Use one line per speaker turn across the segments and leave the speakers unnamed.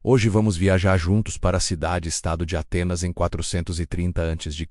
Hoje vamos viajar juntos para a cidade-estado de Atenas em 430 a.C.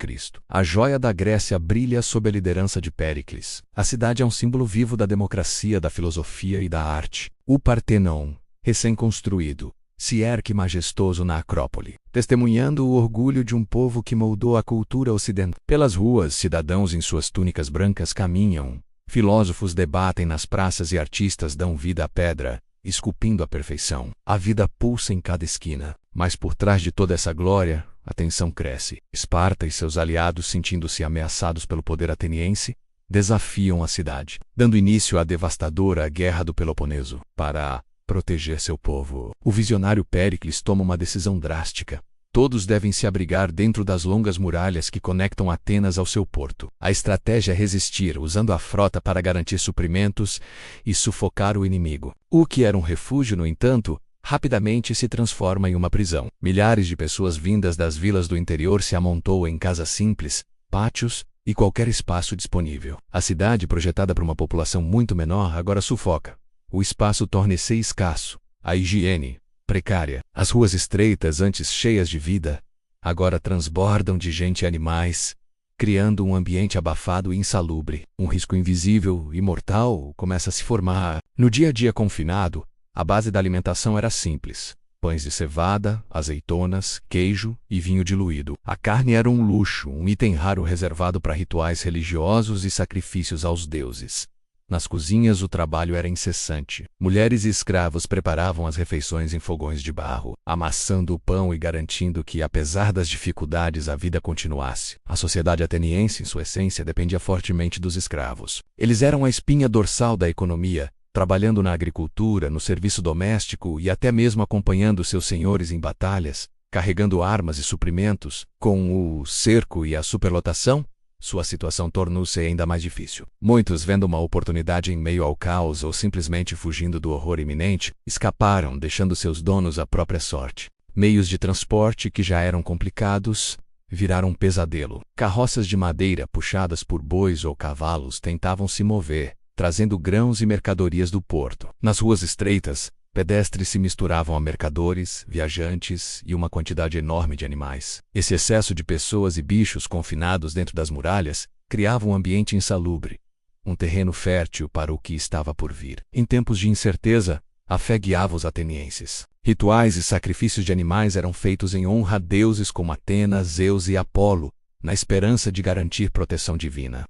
A joia da Grécia brilha sob a liderança de Péricles. A cidade é um símbolo vivo da democracia, da filosofia e da arte. O Partenon, recém-construído, se ergue majestoso na Acrópole, testemunhando o orgulho de um povo que moldou a cultura ocidental. Pelas ruas, cidadãos em suas túnicas brancas caminham, filósofos debatem nas praças e artistas dão vida à pedra, esculpindo a perfeição. A vida pulsa em cada esquina, mas por trás de toda essa glória, a tensão cresce. Esparta e seus aliados, sentindo-se ameaçados pelo poder ateniense, desafiam a cidade, dando início à devastadora Guerra do Peloponeso. Para proteger seu povo, o visionário Péricles toma uma decisão drástica. Todos devem se abrigar dentro das longas muralhas que conectam Atenas ao seu porto. A estratégia é resistir, usando a frota para garantir suprimentos e sufocar o inimigo. O que era um refúgio, no entanto, rapidamente se transforma em uma prisão. Milhares de pessoas vindas das vilas do interior se amontoam em casas simples, pátios e qualquer espaço disponível. A cidade, projetada para uma população muito menor, agora sufoca. O espaço torna-se escasso. A higiene precária. As ruas estreitas, antes cheias de vida, agora transbordam de gente e animais, criando um ambiente abafado e insalubre. Um risco invisível e mortal começa a se formar. No dia a dia confinado, a base da alimentação era simples: pães de cevada, azeitonas, queijo e vinho diluído. A carne era um luxo, um item raro reservado para rituais religiosos e sacrifícios aos deuses. Nas cozinhas o trabalho era incessante. Mulheres e escravos preparavam as refeições em fogões de barro, amassando o pão e garantindo que, apesar das dificuldades, a vida continuasse. A sociedade ateniense, em sua essência, dependia fortemente dos escravos. Eles eram a espinha dorsal da economia, trabalhando na agricultura, no serviço doméstico e até mesmo acompanhando seus senhores em batalhas, carregando armas e suprimentos. Com o cerco e a superlotação, sua situação tornou-se ainda mais difícil. Muitos, vendo uma oportunidade em meio ao caos ou simplesmente fugindo do horror iminente, escaparam, deixando seus donos à própria sorte. Meios de transporte que já eram complicados viraram um pesadelo. Carroças de madeira puxadas por bois ou cavalos tentavam se mover, trazendo grãos e mercadorias do porto. Nas ruas estreitas, pedestres se misturavam a mercadores, viajantes e uma quantidade enorme de animais. Esse excesso de pessoas e bichos confinados dentro das muralhas criava um ambiente insalubre, um terreno fértil para o que estava por vir. Em tempos de incerteza, a fé guiava os atenienses. Rituais e sacrifícios de animais eram feitos em honra a deuses como Atena, Zeus e Apolo, na esperança de garantir proteção divina.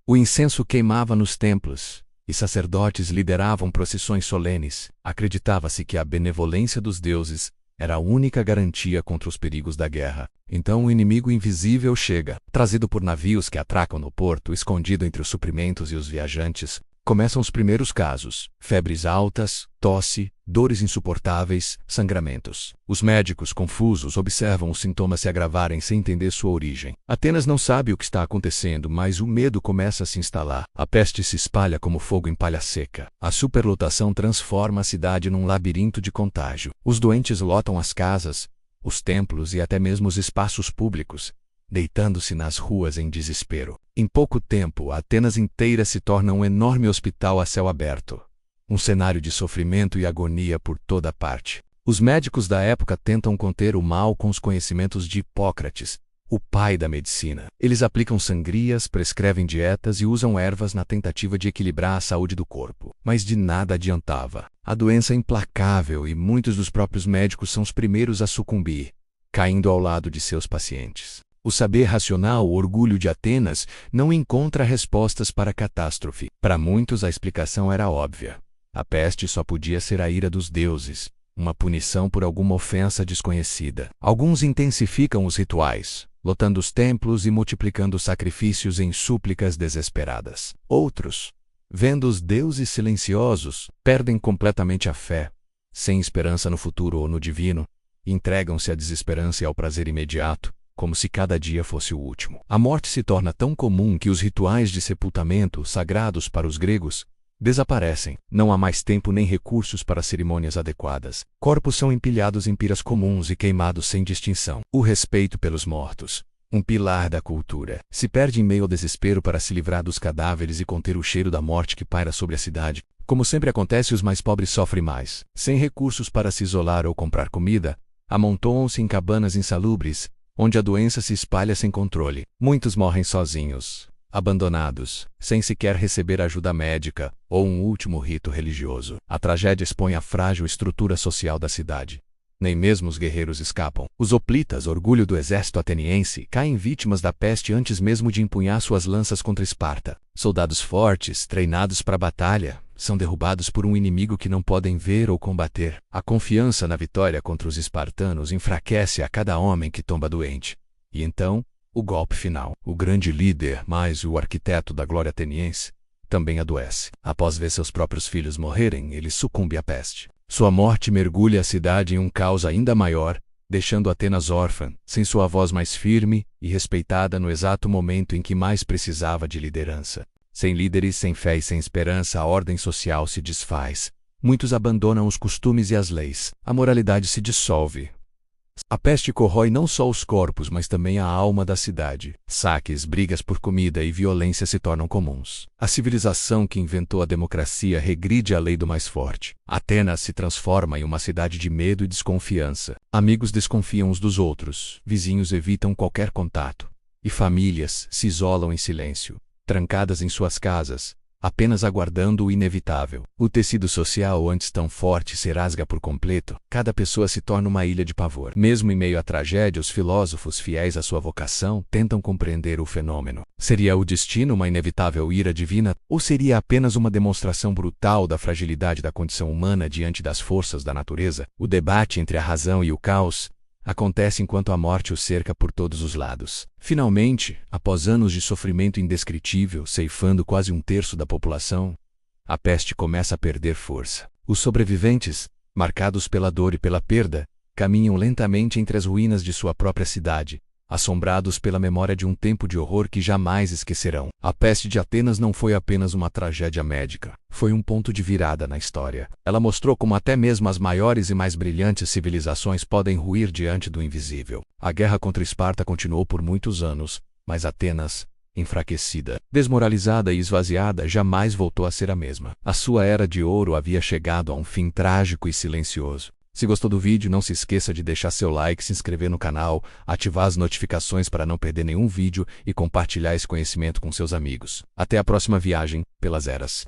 O incenso queimava nos templos, e sacerdotes lideravam procissões solenes. Acreditava-se que a benevolência dos deuses era a única garantia contra os perigos da guerra. Então o inimigo invisível chega, trazido por navios que atracam no porto, escondido entre os suprimentos e os viajantes. Começam os primeiros casos: febres altas, tosse, dores insuportáveis, sangramentos. Os médicos, confusos, observam os sintomas se agravarem sem entender sua origem. Atenas não sabe o que está acontecendo, mas o medo começa a se instalar. A peste se espalha como fogo em palha seca. A superlotação transforma a cidade num labirinto de contágio. Os doentes lotam as casas, os templos e até mesmo os espaços públicos, deitando-se nas ruas em desespero. Em pouco tempo, Atenas inteira se torna um enorme hospital a céu aberto. Um cenário de sofrimento e agonia por toda parte. Os médicos da época tentam conter o mal com os conhecimentos de Hipócrates, o pai da medicina. Eles aplicam sangrias, prescrevem dietas e usam ervas na tentativa de equilibrar a saúde do corpo. Mas de nada adiantava. A doença é implacável e muitos dos próprios médicos são os primeiros a sucumbir, caindo ao lado de seus pacientes. O saber racional, o orgulho de Atenas, não encontra respostas para a catástrofe. Para muitos, a explicação era óbvia. A peste só podia ser a ira dos deuses, uma punição por alguma ofensa desconhecida. Alguns intensificam os rituais, lotando os templos e multiplicando sacrifícios em súplicas desesperadas. Outros, vendo os deuses silenciosos, perdem completamente a fé, sem esperança no futuro ou no divino, e entregam-se à desesperança e ao prazer imediato, como se cada dia fosse o último. A morte se torna tão comum que os rituais de sepultamento, sagrados para os gregos, desaparecem. Não há mais tempo nem recursos para cerimônias adequadas. Corpos são empilhados em piras comuns e queimados sem distinção. O respeito pelos mortos, um pilar da cultura, se perde em meio ao desespero para se livrar dos cadáveres e conter o cheiro da morte que paira sobre a cidade. Como sempre acontece, os mais pobres sofrem mais. Sem recursos para se isolar ou comprar comida, amontoam-se em cabanas insalubres, onde a doença se espalha sem controle. Muitos morrem sozinhos, abandonados, sem sequer receber ajuda médica ou um último rito religioso. A tragédia expõe a frágil estrutura social da cidade. Nem mesmo os guerreiros escapam. Os hoplitas, orgulho do exército ateniense, caem vítimas da peste antes mesmo de empunhar suas lanças contra Esparta. Soldados fortes, treinados para a batalha, são derrubados por um inimigo que não podem ver ou combater. A confiança na vitória contra os espartanos enfraquece a cada homem que tomba doente. E então, o golpe final. O grande líder, mais o arquiteto da glória ateniense, também adoece. Após ver seus próprios filhos morrerem, ele sucumbe à peste. Sua morte mergulha a cidade em um caos ainda maior, deixando Atenas órfã, sem sua voz mais firme e respeitada no exato momento em que mais precisava de liderança. Sem líderes, sem fé e sem esperança, a ordem social se desfaz. Muitos abandonam os costumes e as leis. A moralidade se dissolve. A peste corrói não só os corpos, mas também a alma da cidade. Saques, brigas por comida e violência se tornam comuns. A civilização que inventou a democracia regride a lei do mais forte. Atenas se transforma em uma cidade de medo e desconfiança. Amigos desconfiam uns dos outros, vizinhos evitam qualquer contato, e famílias se isolam em silêncio, trancadas em suas casas, apenas aguardando o inevitável. O tecido social, antes tão forte, se rasga por completo. Cada pessoa se torna uma ilha de pavor. Mesmo em meio à tragédia, os filósofos, fiéis à sua vocação, tentam compreender o fenômeno. Seria o destino uma inevitável ira divina, ou seria apenas uma demonstração brutal da fragilidade da condição humana diante das forças da natureza? O debate entre a razão e o caos acontece enquanto a morte o cerca por todos os lados. Finalmente, após anos de sofrimento indescritível, ceifando quase um terço da população, a peste começa a perder força. Os sobreviventes, marcados pela dor e pela perda, caminham lentamente entre as ruínas de sua própria cidade, assombrados pela memória de um tempo de horror que jamais esquecerão. A peste de Atenas não foi apenas uma tragédia médica, foi um ponto de virada na história. Ela mostrou como até mesmo as maiores e mais brilhantes civilizações podem ruir diante do invisível. A guerra contra Esparta continuou por muitos anos, mas Atenas, enfraquecida, desmoralizada e esvaziada, jamais voltou a ser a mesma. A sua era de ouro havia chegado a um fim trágico e silencioso. Se gostou do vídeo, não se esqueça de deixar seu like, se inscrever no canal, ativar as notificações para não perder nenhum vídeo e compartilhar esse conhecimento com seus amigos. Até a próxima viagem pelas eras.